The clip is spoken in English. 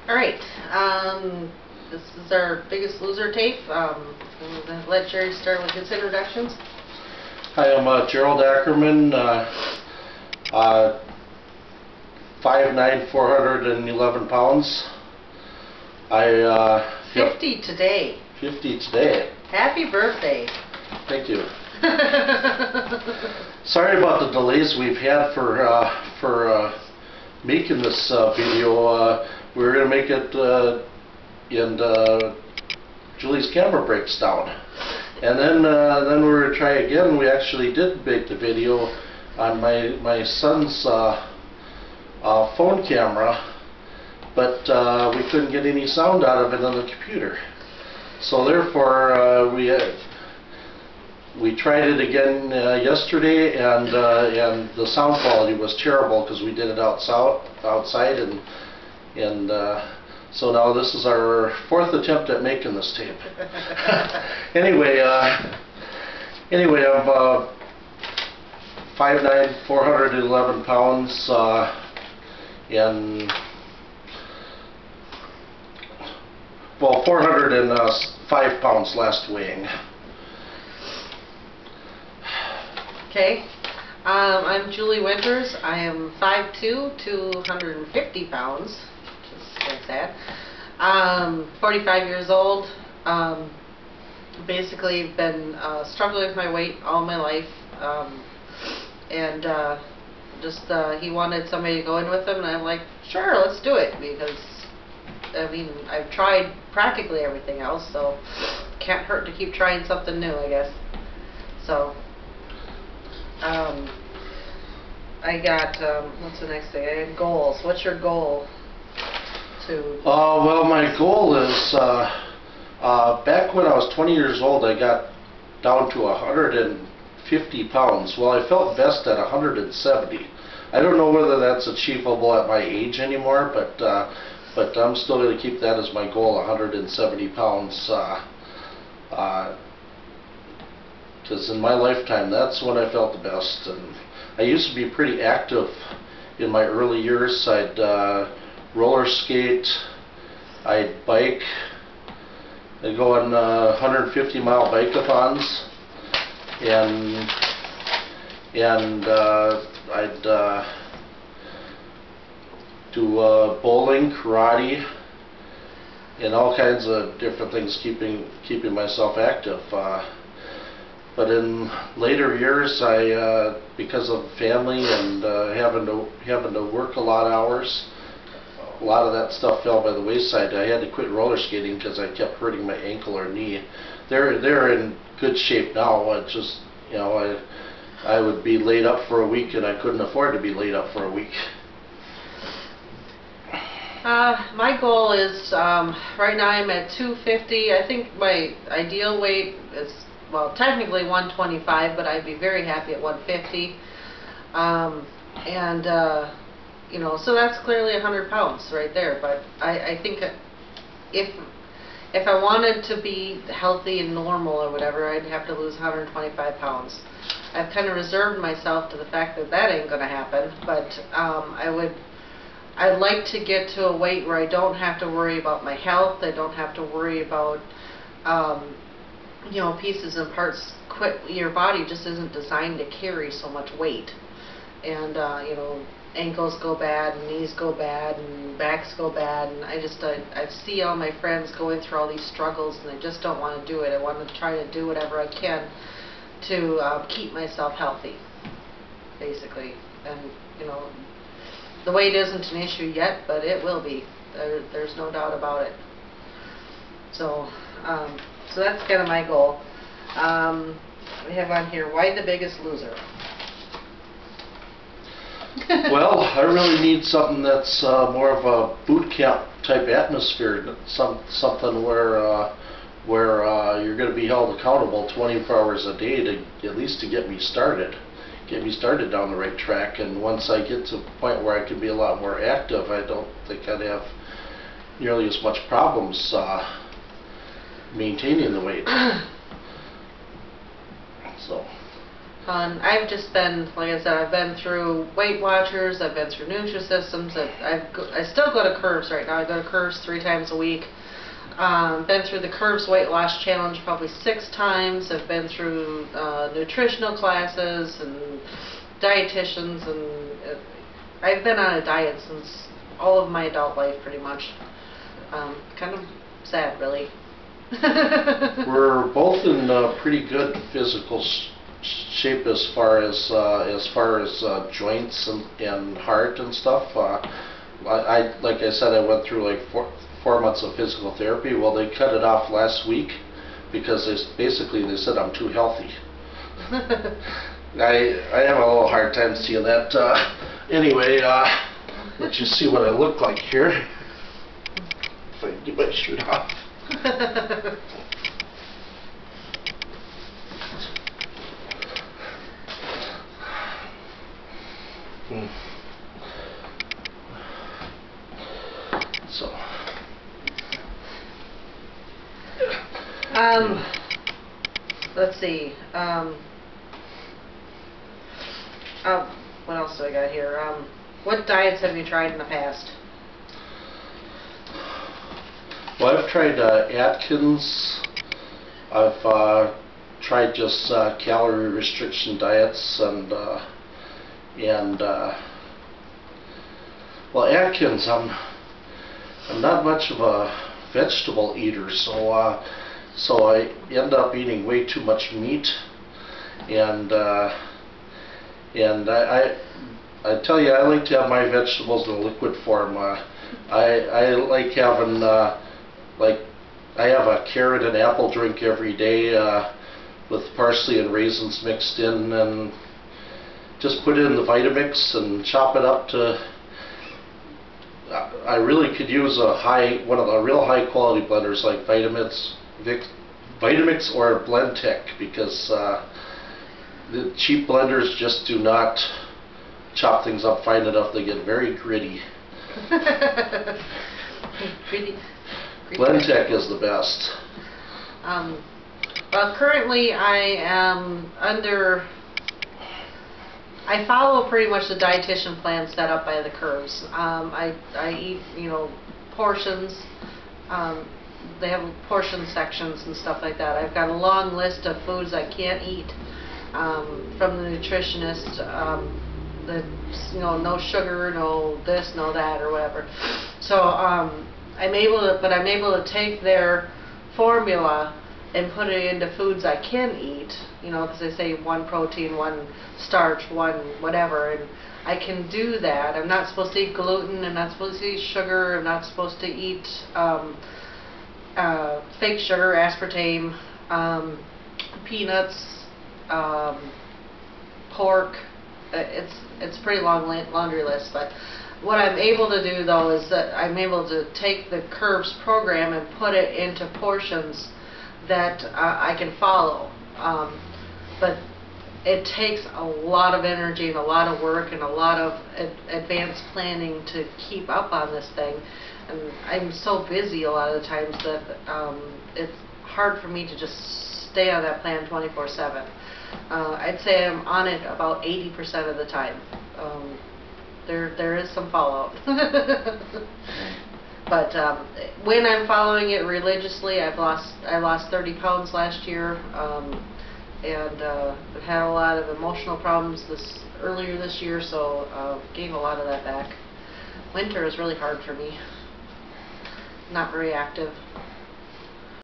All right. This is our Biggest Loser tape. I'm going to let Gerry start with his introductions. Hi, I'm Gerald Ackerman, 5'9", 411 pounds. 50 today. 50 today. Happy birthday. Thank you. Sorry about the delays we've had for making this video. We were going to make it and Julie's camera breaks down. And then we were to try again. We actually did make the video on my son's phone camera, but we couldn't get any sound out of it on the computer. So therefore, we tried it again yesterday, and the sound quality was terrible because we did it outside, and so now this is our fourth attempt at making this tape. Anyway, I'm 5'9", 411 pounds, and well, 405 pounds last weighing. Okay. I'm Julie Winters. I am 5'2", 250 pounds. Just like that. 45 years old. Basically been struggling with my weight all my life. He wanted somebody to go in with him, and I'm like, sure, let's do it, because I mean, I've tried practically everything else, so can't hurt to keep trying something new, I guess. So I got what's the next thing? I had goals. What's your goal? Well, my goal is back when I was 20 years old, I got down to 150 pounds. Well, I felt best at 170. I don't know whether that's achievable at my age anymore, but I'm still going to keep that as my goal, 170 pounds. Because in my lifetime, that's when I felt the best. And I used to be pretty active in my early years. I'd roller skate, I'd bike, I'd go on 150-mile bike-a-thons, and I'd do bowling, karate, and all kinds of different things, keeping myself active. But in later years, because of family and having to work a lot of hours, a lot of that stuff fell by the wayside. I had to quit roller skating because I kept hurting my ankle or knee. They're in good shape now. It's just, you know, I would be laid up for a week, and I couldn't afford to be laid up for a week. My goal is, right now I'm at 250. I think my ideal weight is, well, technically 125, but I'd be very happy at 150. You know, so that's clearly 100 pounds right there. But I think if I wanted to be healthy and normal or whatever, I'd have to lose 125 pounds. I've kind of reserved myself to the fact that that ain't going to happen, but I'd like to get to a weight where I don't have to worry about my health. I don't have to worry about you know, pieces and parts. Your body just isn't designed to carry so much weight, and you know, ankles go bad, and knees go bad, and backs go bad, and I see all my friends going through all these struggles, and I just don't want to do it. I want to try to do whatever I can to keep myself healthy, basically. And you know, the weight isn't an issue yet, but it will be. There's no doubt about it. So so that's kind of my goal. We have on here, why the Biggest Loser? Well, I really need something that's more of a boot camp type atmosphere, something where you're going to be held accountable 24 hours a day to at least to get me started down the right track. And once I get to the point where I can be a lot more active, I don't think I'd have nearly as much problems maintaining the weight. So I've just been, like I said, I've been through Weight Watchers, I've been through Nutrisystems, I still go to Curves right now. I go to Curves 3 times a week. Been through the Curves Weight Loss Challenge probably 6 times. I've been through nutritional classes and dietitians, and I've been on a diet since all of my adult life pretty much. Kind of sad, really. We're both in pretty good physical shape as far as joints and heart and stuff. Like I said, I went through like four months of physical therapy. Well, they cut it off last week because they said I'm too healthy. I have a little hard time seeing that. Anyway, let you see what I look like here. If I can get my shirt off. So. Let's see. What else do I got here? What diets have you tried in the past? Well, I've tried Atkins. I've tried just calorie restriction diets and well, Atkins. I'm not much of a vegetable eater, so I end up eating way too much meat, and I tell you, I like to have my vegetables in liquid form. I like having like I have a carrot and apple drink every day with parsley and raisins mixed in, and just put it in the Vitamix and chop it up to. I really could use one of the real high quality blenders like Vitamix or Blendtec, because the cheap blenders just do not chop things up fine enough. They get very gritty. Blendtec is the best. Well, currently I follow pretty much the dietitian plan set up by the Curves. I eat, portions. They have portion sections and stuff like that. I've got a long list of foods I can't eat from the nutritionist. No sugar, no this, no that, or whatever. So I'm able to take their formula and put it into foods I can eat, because they say 1 protein, 1 starch, 1 whatever, and I can do that. I'm not supposed to eat gluten, I'm not supposed to eat sugar, I'm not supposed to eat fake sugar, aspartame, peanuts, pork. It's a pretty long laundry list, but what I'm able to do though is that I'm able to take the Curves program and put it into portions that I can follow. But it takes a lot of energy and a lot of work and a lot of advanced planning to keep up on this thing. And I'm so busy a lot of the times that it's hard for me to just stay on that plan 24/7. I'd say I'm on it about 80% of the time. There is some fallout. But when I'm following it religiously, I lost 30 pounds last year, and I've had a lot of emotional problems earlier this year, so gained a lot of that back. Winter is really hard for me. Not very active.